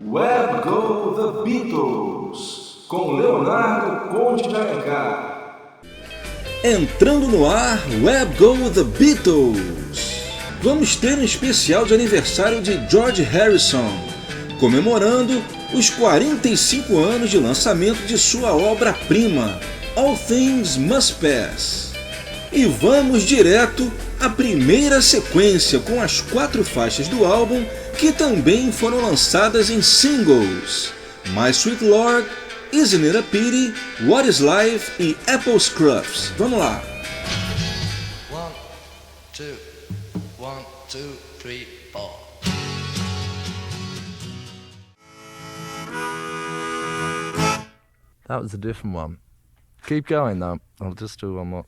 Where Go The Beatles, com Leonardo Conde de Alencar. Entrando no ar, Where Go The Beatles. Vamos ter um especial de aniversário de George Harrison, comemorando os 45 anos de lançamento de sua obra-prima, All Things Must Pass. E vamos direto à primeira sequência com as 4 faixas do álbum que também foram lançadas em singles: My Sweet Lord, Isn't It a Pity, What Is Life e Apple Scruffs. Vamos lá! 1, 2, 3, 4. That was a different one. Keep going though, I'll just do one more.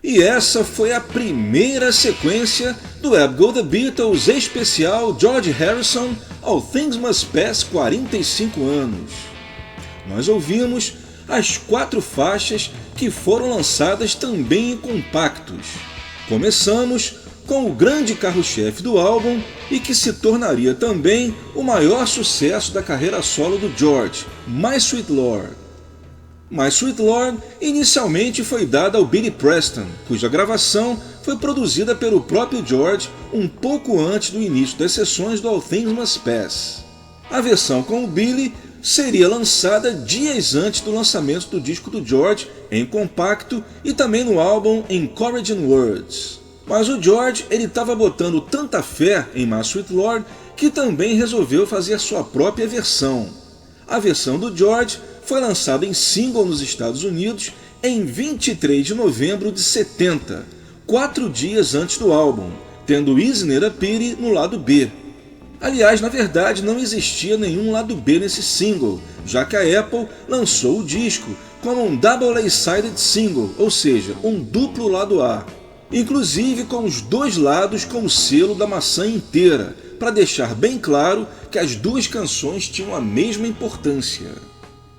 E essa foi a primeira sequência do Where Go The Beatles especial George Harrison, All Things Must Pass 45 anos. Nós ouvimos as 4 faixas que foram lançadas também em compactos. Começamos com o grande carro-chefe do álbum e que se tornaria também o maior sucesso da carreira solo do George, My Sweet Lord. My Sweet Lord inicialmente foi dada ao Billy Preston, cuja gravação foi produzida pelo próprio George um pouco antes do início das sessões do All Things Must Pass. A versão com o Billy seria lançada dias antes do lançamento do disco do George em compacto e também no álbum Encouraging Words. Mas o George estava botando tanta fé em My Sweet Lord que também resolveu fazer sua própria versão. A versão do George foi lançada em single nos Estados Unidos em 23 de novembro de 70, 4 dias antes do álbum, tendo Isn't It a Pity no lado B. Aliás, na verdade não existia nenhum lado B nesse single, já que a Apple lançou o disco como um Double A-Sided Single, ou seja, um duplo lado A, inclusive com os 2 lados com o selo da maçã inteira, para deixar bem claro que as 2 canções tinham a mesma importância.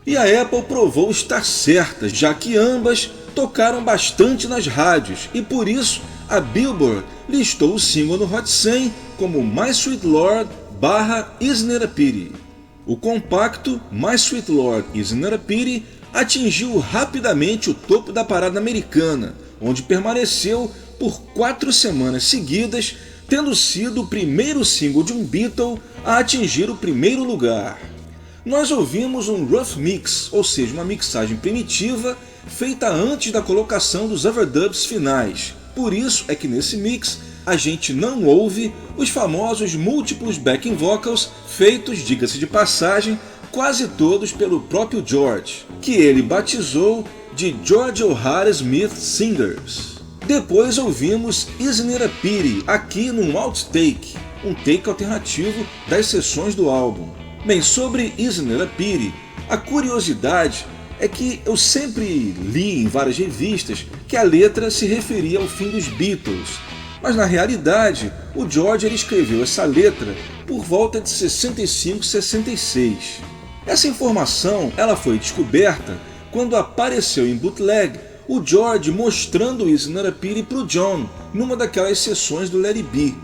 E a Apple provou estar certa, já que ambas tocaram bastante nas rádios e por isso a Billboard listou o single no Hot 100 como My Sweet Lord / Isn't It a Pity. O compacto My Sweet Lord Isn't It a Pity atingiu rapidamente o topo da parada americana, onde permaneceu por 4 semanas seguidas, tendo sido o primeiro single de um Beatle a atingir o primeiro lugar. Nós ouvimos um rough mix, ou seja, uma mixagem primitiva feita antes da colocação dos overdubs finais. Por isso é que nesse mix a gente não ouve os famosos múltiplos backing vocals feitos, diga-se de passagem, quase todos pelo próprio George, que ele batizou de George O'Hara Smith Singers. Depois ouvimos Isn't It a Pity, aqui num outtake, um take alternativo das sessões do álbum. Bem, sobre Isn't It a Pity, a curiosidade é que eu sempre li em várias revistas que a letra se referia ao fim dos Beatles, mas na realidade o George escreveu essa letra por volta de 65, 66. Essa informação ela foi descoberta quando apareceu em bootleg o George mostrando Isn't It a Pity para o John, numa daquelas sessões do Let It Be.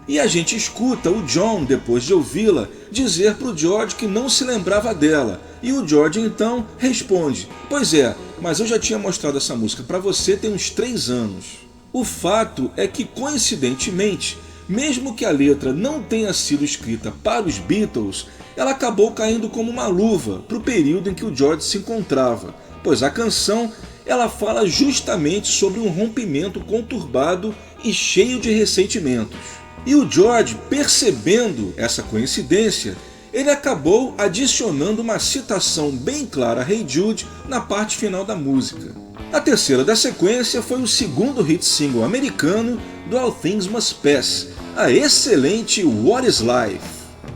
E a gente escuta o John, depois de ouvi-la, dizer para o George que não se lembrava dela. E o George então responde: "Pois é, mas eu já tinha mostrado essa música para você tem uns 3 anos. O fato é que, coincidentemente, mesmo que a letra não tenha sido escrita para os Beatles, ela acabou caindo como uma luva para o período em que o George se encontrava, pois a canção ela fala justamente sobre um rompimento conturbado e cheio de ressentimentos. E o George, percebendo essa coincidência, ele acabou adicionando uma citação bem clara a Hey Jude na parte final da música. A terceira da sequência foi o segundo hit single americano do All Things Must Pass, a excelente What Is Life,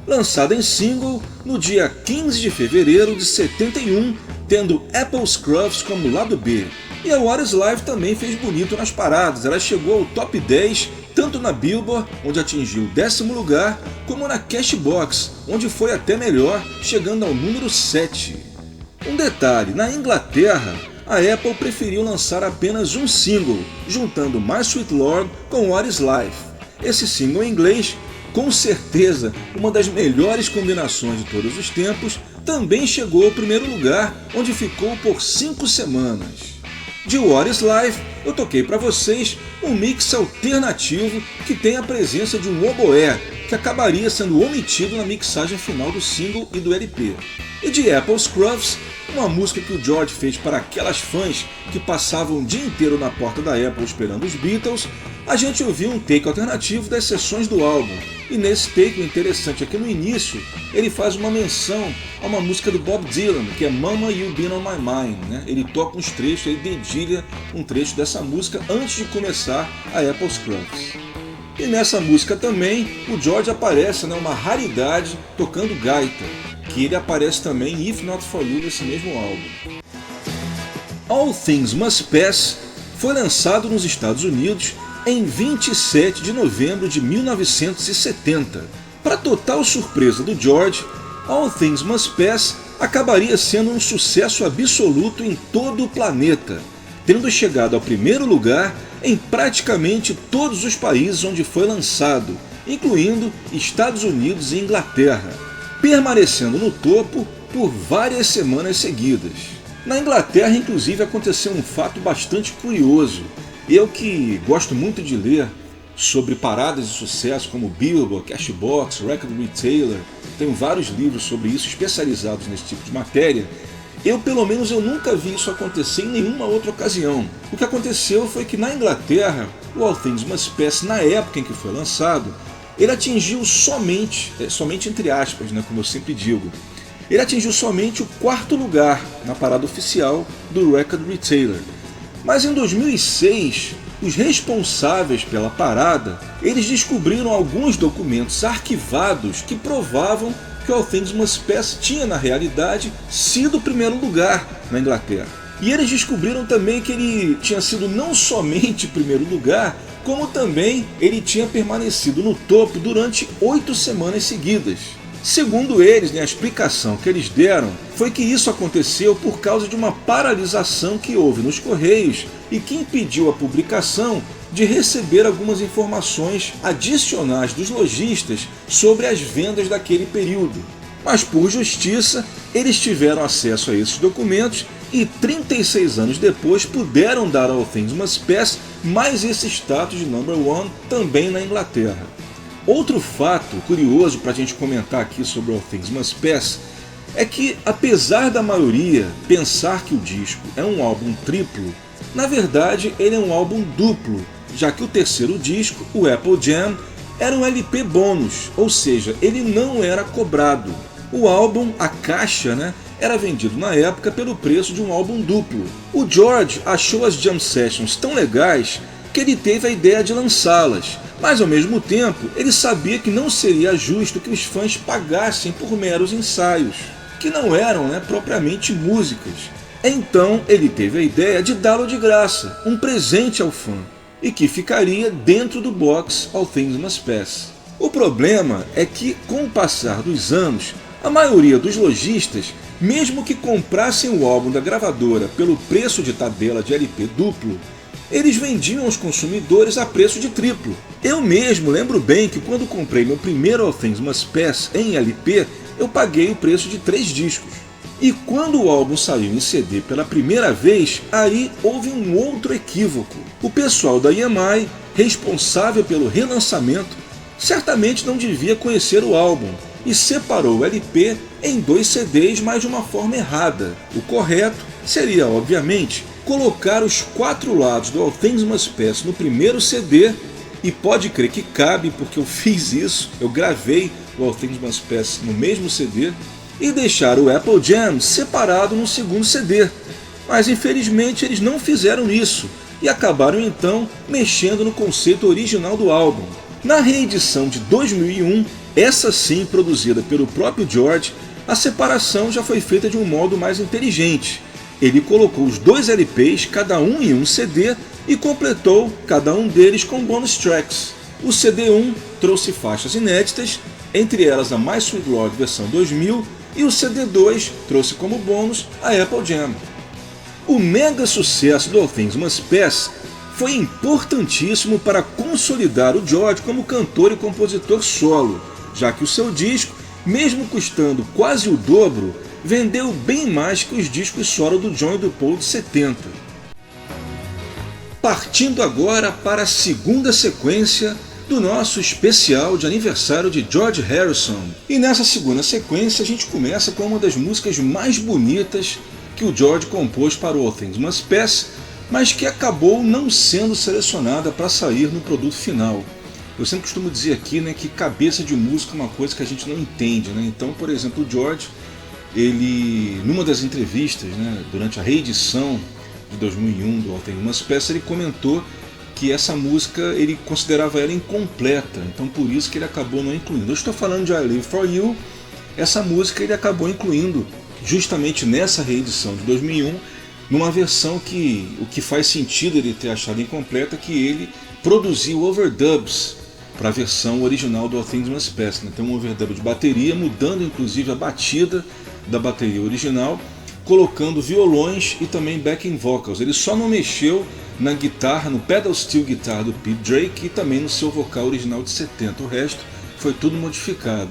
lançada em single no dia 15 de fevereiro de 71, tendo Apple Scruffs como lado B. E a What Is Life também fez bonito nas paradas, ela chegou ao top 10 tanto na Billboard, onde atingiu o 10º lugar, como na Cashbox, onde foi até melhor, chegando ao número 7. Um detalhe, na Inglaterra, a Apple preferiu lançar apenas um single, juntando My Sweet Lord com What Is Life. Esse single em inglês com certeza uma das melhores combinações de todos os tempos, também chegou ao primeiro lugar, onde ficou por 5 semanas. De What Is Life, eu toquei para vocês um mix alternativo que tem a presença de um oboé, que acabaria sendo omitido na mixagem final do single e do LP. E de Apple Scruffs, uma música que o George fez para aquelas fãs que passavam o dia inteiro na porta da Apple esperando os Beatles, a gente ouviu um take alternativo das sessões do álbum. E nesse take, o interessante é que no início ele faz uma menção a uma música do Bob Dylan, que é Mama You've Been On My Mind, né? Ele toca uns trechos, ele dedilha um trecho dessa música antes de começar a Apple Scruffs. E nessa música também o George aparece, né, uma raridade tocando gaita, que ele aparece também em If Not For You nesse mesmo álbum. All Things Must Pass foi lançado nos Estados Unidos em 27 de novembro de 1970. Para total surpresa do George, All Things Must Pass acabaria sendo um sucesso absoluto em todo o planeta, tendo chegado ao primeiro lugar em praticamente todos os países onde foi lançado, incluindo Estados Unidos e Inglaterra, permanecendo no topo por várias semanas seguidas. Na Inglaterra, inclusive, aconteceu um fato bastante curioso. Eu que gosto muito de ler sobre paradas de sucesso como Billboard, Cashbox, Record Retailer, tenho vários livros sobre isso especializados nesse tipo de matéria. Eu nunca vi isso acontecer em nenhuma outra ocasião. O que aconteceu foi que na Inglaterra, o All Things Must Pass, na época em que foi lançado, ele atingiu somente entre aspas, né, como eu sempre digo, ele atingiu somente o 4º lugar na parada oficial do Record Retailer. Mas em 2006, os responsáveis pela parada, eles descobriram alguns documentos arquivados que provavam que All Things Must Pass tinha, na realidade, sido o primeiro lugar na Inglaterra. E eles descobriram também que ele tinha sido não somente o primeiro lugar, como também ele tinha permanecido no topo durante 8 semanas seguidas. Segundo eles, a explicação que eles deram foi que isso aconteceu por causa de uma paralisação que houve nos Correios e que impediu a publicação de receber algumas informações adicionais dos lojistas sobre as vendas daquele período. Mas por justiça, eles tiveram acesso a esses documentos e 36 anos depois puderam dar ao All Things Must Pass mais esse status de number one também na Inglaterra. Outro fato curioso para a gente comentar aqui sobre All Things Must Pass é que, apesar da maioria pensar que o disco é um álbum triplo, na verdade ele é um álbum duplo, já que o terceiro disco, o Apple Jam, era um LP bônus, ou seja, ele não era cobrado. O álbum, a caixa, era vendido na época pelo preço de um álbum duplo. O George achou as Jam Sessions tão legais que ele teve a ideia de lançá-las, mas ao mesmo tempo ele sabia que não seria justo que os fãs pagassem por meros ensaios, que não eram propriamente músicas. Então ele teve a ideia de dá-lo de graça, um presente ao fã, e que ficaria dentro do box All Things Must Pass. O problema é que, com o passar dos anos, a maioria dos lojistas, mesmo que comprassem o álbum da gravadora pelo preço de tabela de LP duplo, eles vendiam aos consumidores a preço de triplo. Eu mesmo lembro bem que quando comprei meu primeiro All Things Must Pass em LP, eu paguei o preço de 3 discos. E quando o álbum saiu em CD pela primeira vez, aí houve um outro equívoco. O pessoal da EMI, responsável pelo relançamento, certamente não devia conhecer o álbum e separou o LP em 2 CDs, mas de uma forma errada. O correto seria, obviamente, colocar os 4 lados do All Things Must Pass no primeiro CD, e pode crer que cabe, porque eu fiz isso, eu gravei o All Things Must Pass no mesmo CD, e deixar o Apple Jam separado no segundo CD. Mas infelizmente eles não fizeram isso, e acabaram então mexendo no conceito original do álbum. Na reedição de 2001, essa sim produzida pelo próprio George, a separação já foi feita de um modo mais inteligente. Ele colocou os 2 LPs, cada um em um CD, e completou cada um deles com bonus tracks. O CD1 trouxe faixas inéditas, entre elas a My Sweet Lord versão 2000, e o CD2 trouxe como bônus a Apple Jam. O mega sucesso do All Things Must Pass foi importantíssimo para consolidar o George como cantor e compositor solo, já que o seu disco, mesmo custando quase o dobro, vendeu bem mais que os discos solo do John e do Paul de 70. Partindo agora para a segunda sequência do nosso especial de aniversário de George Harrison. E nessa segunda sequência a gente começa com uma das músicas mais bonitas que o George compôs para o All Things Must Pass, mas que acabou não sendo selecionada para sair no produto final. Eu sempre costumo dizer aqui, né, que cabeça de música é uma coisa que a gente não entende, né? Então, por exemplo, o George, ele, numa das entrevistas, né, durante a reedição de 2001 do All Things Must Pass, ele comentou que essa música ele considerava ela incompleta, então por isso que ele acabou não incluindo. Eu estou falando de I Live For You, essa música ele acabou incluindo justamente nessa reedição de 2001, numa versão que o que faz sentido ele ter achado incompleta, que ele produziu overdubs para a versão original do All Things Must Pass, né? Tem um overdub de bateria, mudando inclusive a batida da bateria original, colocando violões e também backing vocals. Ele só não mexeu na guitarra, no pedal steel guitar do Pete Drake e também no seu vocal original de 70. O resto foi tudo modificado.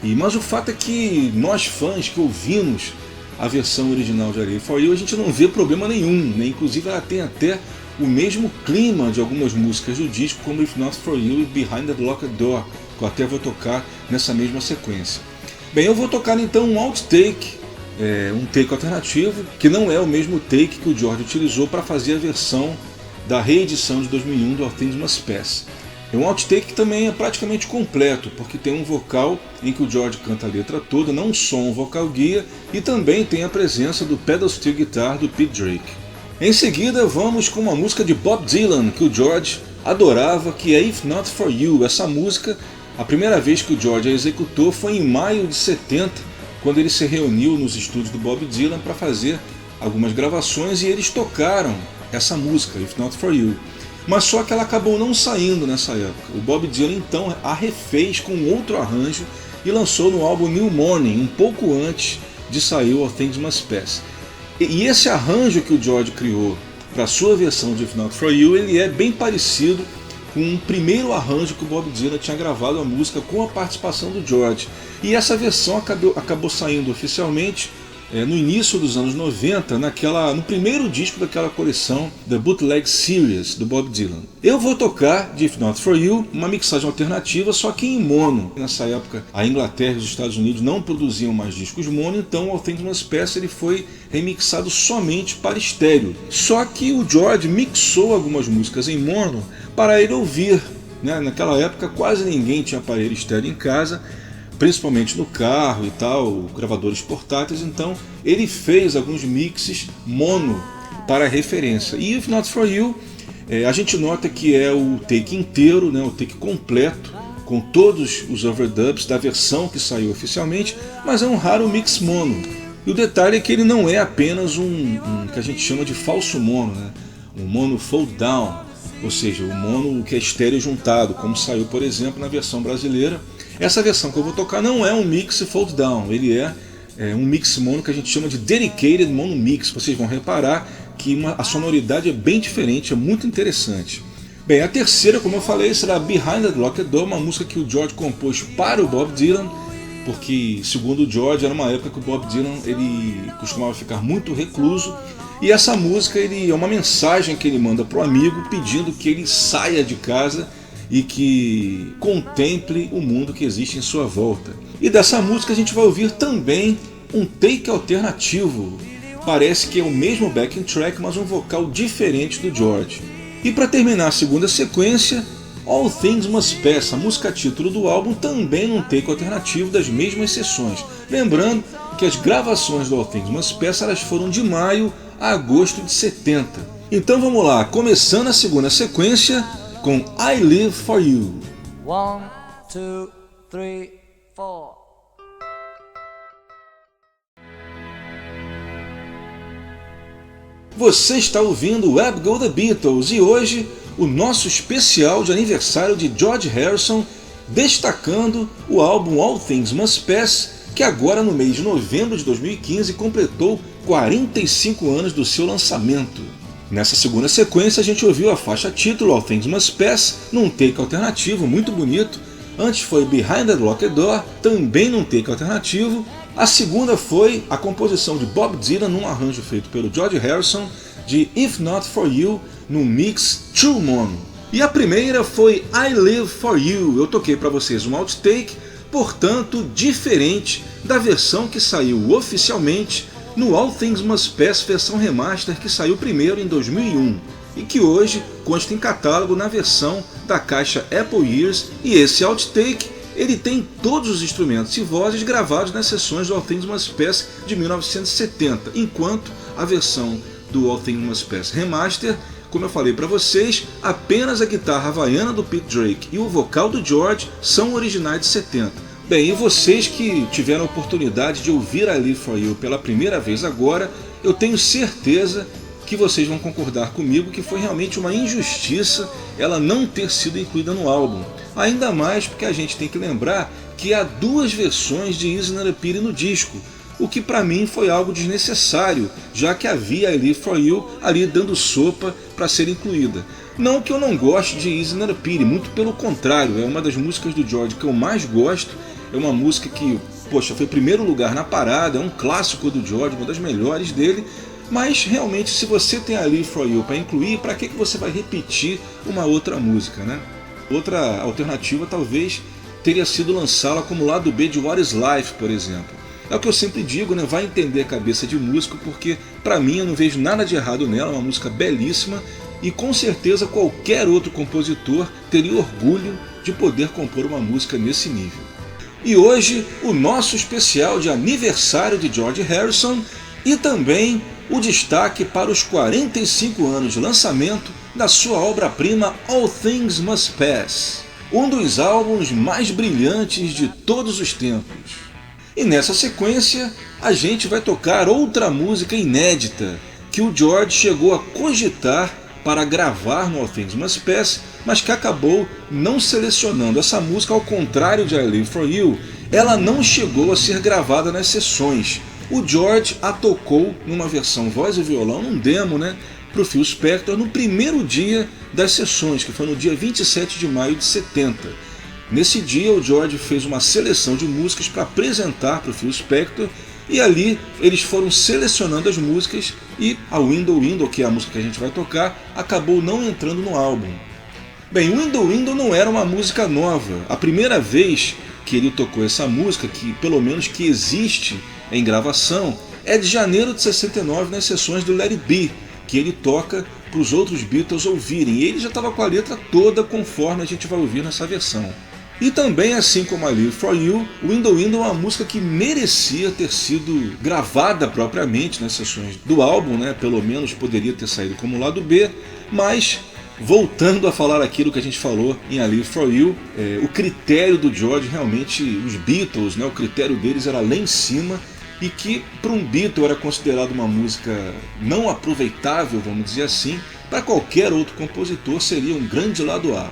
Mas o fato é que nós fãs que ouvimos a versão original de I Live For You, a gente não vê problema nenhum, né? Inclusive ela tem até o mesmo clima de algumas músicas do disco, como If Not For You e Behind the Locked Door, que eu até vou tocar nessa mesma sequência. Bem, eu vou tocar então um outtake, um take alternativo, que não é o mesmo take que o George utilizou para fazer a versão da reedição de 2001 do All Things Must Pass. É um outtake que também é praticamente completo, porque tem um vocal em que o George canta a letra toda, não só um vocal guia, e também tem a presença do pedal steel guitar do Pete Drake. Em seguida vamos com uma música de Bob Dylan que o George adorava, que é If Not For You. Essa música, a primeira vez que o George a executou foi em maio de 70, quando ele se reuniu nos estúdios do Bob Dylan para fazer algumas gravações e eles tocaram essa música, If Not For You. Mas só que ela acabou não saindo nessa época. O Bob Dylan então a refez com outro arranjo e lançou no álbum New Morning, um pouco antes de sair o All Things Must Pass. E esse arranjo que o George criou para a sua versão de If Not For You, ele é bem parecido com um primeiro arranjo que o Bob Dylan tinha gravado a música com a participação do George. E essa versão acabou saindo oficialmente no início dos anos 90, no primeiro disco daquela coleção The Bootleg Series do Bob Dylan. Eu vou tocar de If Not For You, uma mixagem alternativa, só que em mono. Nessa época a Inglaterra e os Estados Unidos não produziam mais discos mono, então o All Things Must Pass ele foi remixado somente para estéreo. Só que o George mixou algumas músicas em mono para ele ouvir, né? Naquela época quase ninguém tinha aparelho estéreo em casa, principalmente no carro e tal, gravadores portáteis, então ele fez alguns mixes mono para referência. E If Not For You, a gente nota que é o take inteiro, né, o take completo, com todos os overdubs da versão que saiu oficialmente, mas é um raro mix mono. E o detalhe é que ele não é apenas um que a gente chama de falso mono, né, um mono fold down, ou seja, o mono que é estéreo juntado, como saiu, por exemplo, na versão brasileira. Essa versão que eu vou tocar não é um mix fold down, ele é um mix mono que a gente chama de dedicated mono mix. Vocês vão reparar que a sonoridade é bem diferente, é muito interessante. Bem, a terceira, como eu falei, será Behind the Locked Door, uma música que o George compôs para o Bob Dylan, porque, segundo o George, era uma época que o Bob Dylan ele costumava ficar muito recluso, e essa música é uma mensagem que ele manda para o amigo pedindo que ele saia de casa e que contemple o mundo que existe em sua volta. E dessa música a gente vai ouvir também um take alternativo. Parece que é o mesmo backing track, mas um vocal diferente do George. E para terminar a segunda sequência, All Things Must Pass, a música título do álbum, também num take alternativo das mesmas sessões. Lembrando que as gravações do All Things Must Pass elas foram de maio a agosto de 70. Então vamos lá, começando a segunda sequência com I Live For You. 1, 2, 3, 4. Você está ouvindo o Web Go The Beatles e hoje o nosso especial de aniversário de George Harrison, destacando o álbum All Things Must Pass, que agora no mês de novembro de 2015 completou 45 anos do seu lançamento. Nessa segunda sequência a gente ouviu a faixa título All Things Must Pass, num take alternativo muito bonito. Antes foi Behind the Locked Door, também num take alternativo. A segunda foi a composição de Bob Dylan num arranjo feito pelo George Harrison de If Not For You, no mix True Mono. E a primeira foi I Live For You. Eu toquei para vocês um outtake, portanto diferente da versão que saiu oficialmente no All Things Must Pass versão remaster, que saiu primeiro em 2001 e que hoje consta em catálogo na versão da caixa Apple Ears. E esse outtake ele tem todos os instrumentos e vozes gravados nas sessões do All Things Must Pass de 1970, enquanto a versão do All Things Must Pass Remaster, como eu falei para vocês, apenas a guitarra havaiana do Pete Drake e o vocal do George são originais de 70. Bem, e vocês que tiveram a oportunidade de ouvir I Live For You pela primeira vez agora, eu tenho certeza que vocês vão concordar comigo que foi realmente uma injustiça ela não ter sido incluída no álbum. Ainda mais porque a gente tem que lembrar que há duas versões de Isn't It a Pity no disco, o que para mim foi algo desnecessário, já que havia I Live For You ali dando sopa para ser incluída. Não que eu não goste de Isn't It a Pity, muito pelo contrário, é uma das músicas do George que eu mais gosto, é uma música que, poxa, foi primeiro lugar na parada, é um clássico do George, uma das melhores dele. Mas realmente, se você tem I Live For You para incluir, para que você vai repetir uma outra música, né? Outra alternativa talvez teria sido lançá-la como lado B de What Is Life, por exemplo. É o que eu sempre digo, né? Vai entender a cabeça de músico, porque para mim eu não vejo nada de errado nela, é uma música belíssima e com certeza qualquer outro compositor teria orgulho de poder compor uma música nesse nível. E hoje o nosso especial de aniversário de George Harrison e também o destaque para os 45 anos de lançamento da sua obra-prima All Things Must Pass, um dos álbuns mais brilhantes de todos os tempos. E nessa sequência, a gente vai tocar outra música inédita que o George chegou a cogitar para gravar no All Things Must Pass, mas que acabou não selecionando. Essa música, ao contrário de I Live For You, ela não chegou a ser gravada nas sessões. O George a tocou numa versão voz e violão, num demo, né, para o Phil Spector no primeiro dia das sessões, que foi no dia 27 de maio de 70. Nesse dia o George fez uma seleção de músicas para apresentar para o Phil Spector e ali eles foram selecionando as músicas e a Window Window, que é a música que a gente vai tocar, acabou não entrando no álbum. Bem, Window Window não era uma música nova. A primeira vez que ele tocou essa música, que pelo menos que existe em gravação, é de janeiro de 69 nas sessões do Let It Be, que ele toca para os outros Beatles ouvirem, e ele já estava com a letra toda conforme a gente vai ouvir nessa versão. E também, assim como I Live For You, Window Window é uma música que merecia ter sido gravada propriamente nas sessões do álbum, né? Pelo menos poderia ter saído como lado B, mas voltando a falar aquilo que a gente falou em I Live For You, o critério do George, realmente, os Beatles, né? O critério deles era lá em cima, e que para um Beatle era considerado uma música não aproveitável, vamos dizer assim, para qualquer outro compositor seria um grande lado A.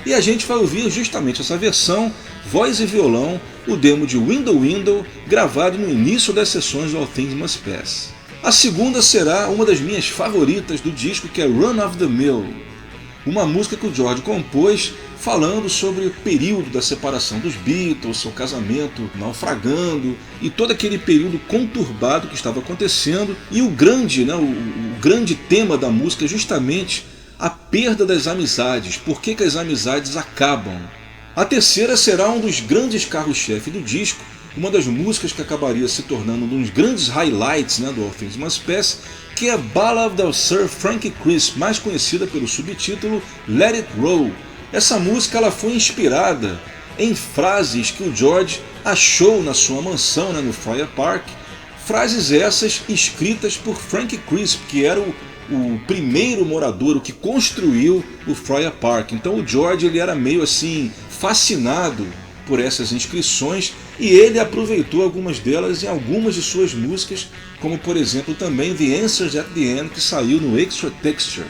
E a gente vai ouvir justamente essa versão, voz e violão, o demo de Window Window, gravado no início das sessões do All Things Must Pass. A segunda será uma das minhas favoritas do disco, que é Run of the Mill, uma música que o George compôs falando sobre o período da separação dos Beatles, seu casamento naufragando e todo aquele período conturbado que estava acontecendo. E o grande tema da música é justamente a perda das amizades, por que as amizades acabam. A terceira será um dos grandes carros-chefe do disco, uma das músicas que acabaria se tornando um dos grandes highlights, né, do All Things Must Pass, que é Ballad of Sir Frank Crisp, mais conhecida pelo subtítulo Let It Roll. Essa música ela foi inspirada em frases que o George achou na sua mansão, né, no Friar Park, frases essas escritas por Frank Crisp, que era o primeiro morador, o que construiu o Friar Park. Então o George ele era meio assim fascinado por essas inscrições e ele aproveitou algumas delas em algumas de suas músicas, como por exemplo também The Answers at the End, que saiu no Extra Texture.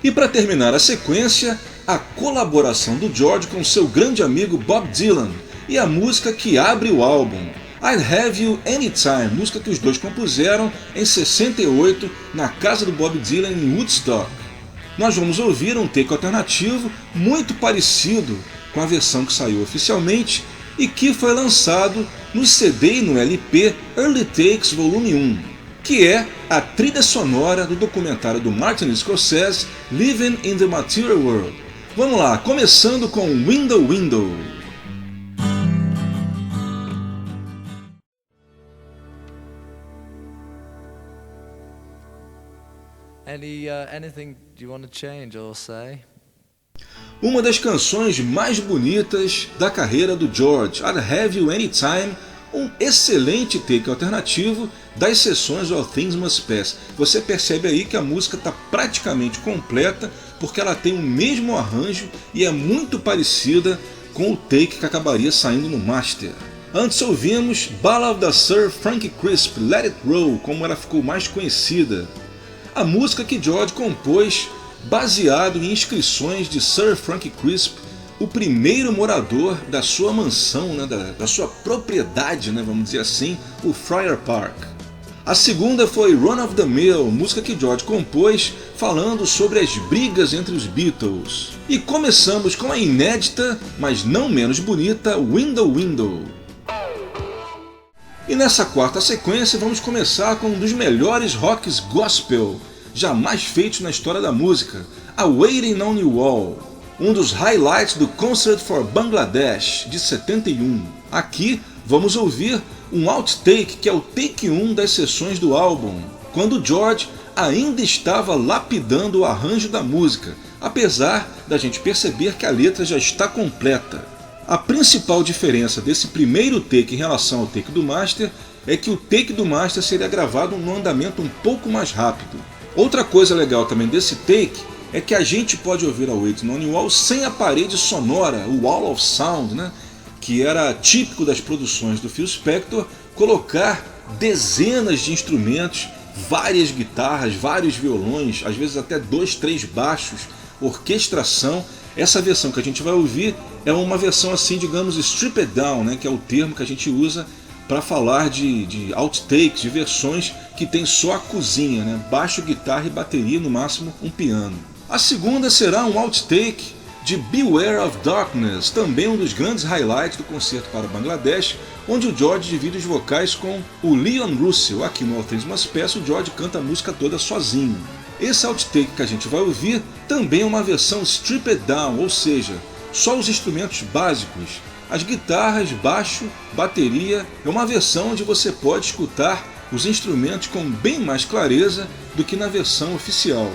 E para terminar a sequência, a colaboração do George com seu grande amigo Bob Dylan e a música que abre o álbum, I'd Have You Anytime, música que os dois compuseram em 68 na casa do Bob Dylan em Woodstock. Nós vamos ouvir um take alternativo muito parecido com a versão que saiu oficialmente e que foi lançado no CD e no LP Early Takes Volume 1, que é a trilha sonora do documentário do Martin Scorsese Living in the Material World. Vamos lá, começando com Window Window. Anything you want to change or say? Uma das canções mais bonitas da carreira do George, I'd Have You Anytime, um excelente take alternativo das sessões do All Things Must Pass. Você percebe aí que a música está praticamente completa porque ela tem o mesmo arranjo e é muito parecida com o take que acabaria saindo no master. Antes ouvimos Ballad da Sir Frank Crisp, Let It Roll, como ela ficou mais conhecida. A música que George compôs baseado em inscrições de Sir Frank Crisp, o primeiro morador da sua mansão, né, da sua propriedade, né, vamos dizer assim, o Friar Park. A segunda foi Run of the Mill, música que George compôs falando sobre as brigas entre os Beatles. E começamos com a inédita, mas não menos bonita, Window Window. E nessa quarta sequência vamos começar com um dos melhores rocks gospel jamais feitos na história da música, a Waiting on You All, um dos highlights do Concert for Bangladesh de 71. Aqui vamos ouvir um outtake que é o take 1 das sessões do álbum, quando George ainda estava lapidando o arranjo da música, apesar da gente perceber que a letra já está completa. A principal diferença desse primeiro take em relação ao take do master é que o take do master seria gravado num andamento um pouco mais rápido. Outra coisa legal também desse take é que a gente pode ouvir a Waiting on You All sem a parede sonora, o Wall of Sound, né? Que era típico das produções do Phil Spector, colocar dezenas de instrumentos, várias guitarras, vários violões, às vezes até 2, 3 baixos, orquestração. Essa versão que a gente vai ouvir é uma versão assim, digamos, stripped down, né? Que é o termo que a gente usa para falar de outtakes, de versões que tem só a cozinha, né? Baixo, guitarra e bateria, no máximo um piano. A segunda será um outtake de Beware of Darkness, também um dos grandes highlights do concerto para Bangladesh, onde o George divide os vocais com o Leon Russell. Aqui no All Things Must Pass, o George canta a música toda sozinho. Esse outtake que a gente vai ouvir também é uma versão stripped down, ou seja, só os instrumentos básicos, as guitarras, baixo, bateria. É uma versão onde você pode escutar os instrumentos com bem mais clareza do que na versão oficial.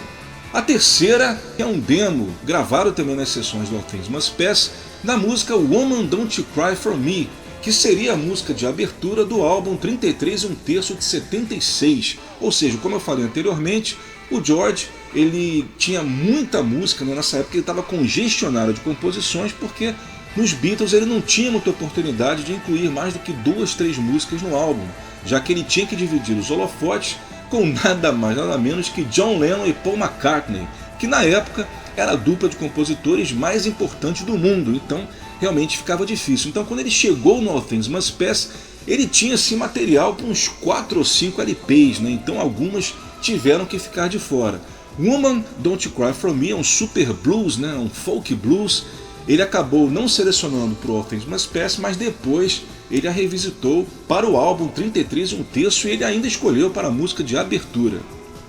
A terceira é um demo, gravado também nas sessões do All Things Must Pass, da música Woman Don't You Cry For Me, que seria a música de abertura do álbum 33 1/3 de 76. Ou seja, como eu falei anteriormente, o George ele tinha muita música, né? Nessa época ele estava congestionado de composições, porque nos Beatles ele não tinha muita oportunidade de incluir mais do que 2, 3 músicas no álbum, já que ele tinha que dividir os holofotes com nada mais nada menos que John Lennon e Paul McCartney, que na época era a dupla de compositores mais importante do mundo, então realmente ficava difícil. Então quando ele chegou no All Things Must Pass, ele tinha assim, material para uns 4 ou 5 LPs, né? Então algumas tiveram que ficar de fora. Woman Don't You Cry For Me é um super blues, né? Um folk blues. Ele acabou não selecionando para o All Things Must Pass, mas depois ele a revisitou para o álbum 33 1/3 e ele ainda escolheu para a música de abertura.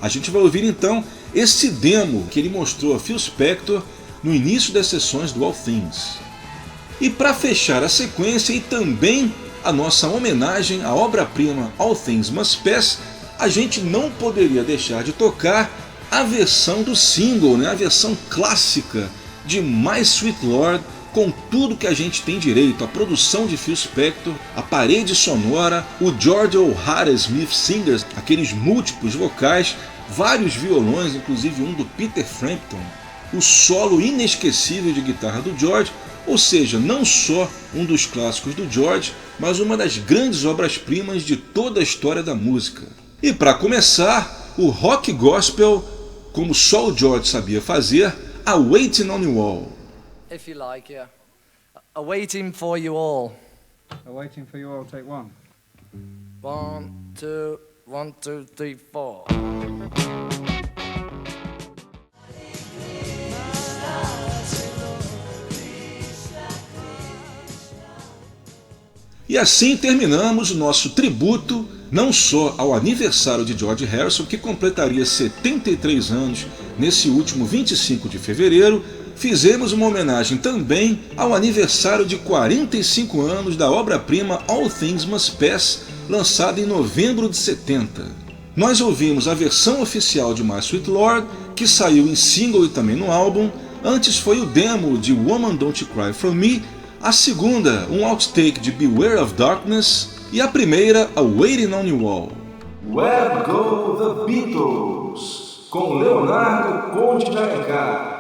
A gente vai ouvir então esse demo que ele mostrou a Phil Spector no início das sessões do All Things. E para fechar a sequência e também a nossa homenagem à obra-prima All Things Must Pass, a gente não poderia deixar de tocar a versão do single, né? A versão clássica de My Sweet Lord, com tudo que a gente tem direito, a produção de Phil Spector, a parede sonora, o George O'Hara Smith Singers, aqueles múltiplos vocais, vários violões, inclusive um do Peter Frampton, o solo inesquecível de guitarra do George, ou seja, não só um dos clássicos do George, mas uma das grandes obras-primas de toda a história da música. E para começar, o rock gospel, como só o George sabia fazer, a Waiting on You All. If you like, yeah. A waiting for you all. A Waiting for You All, take 1. 1, 2, 1, 2, 3, 4. E assim terminamos o nosso tributo não só ao aniversário de George Harrison, que completaria 73 anos nesse último 25 de fevereiro, fizemos uma homenagem também ao aniversário de 45 anos da obra-prima All Things Must Pass, lançada em novembro de 70. Nós ouvimos a versão oficial de My Sweet Lord, que saiu em single e também no álbum. Antes foi o demo de Woman Don't Cry For Me, a segunda, um outtake de Beware of Darkness, e a primeira, a Waiting on You All. Where Go the Beatles, com Leonardo Conde de Alencar.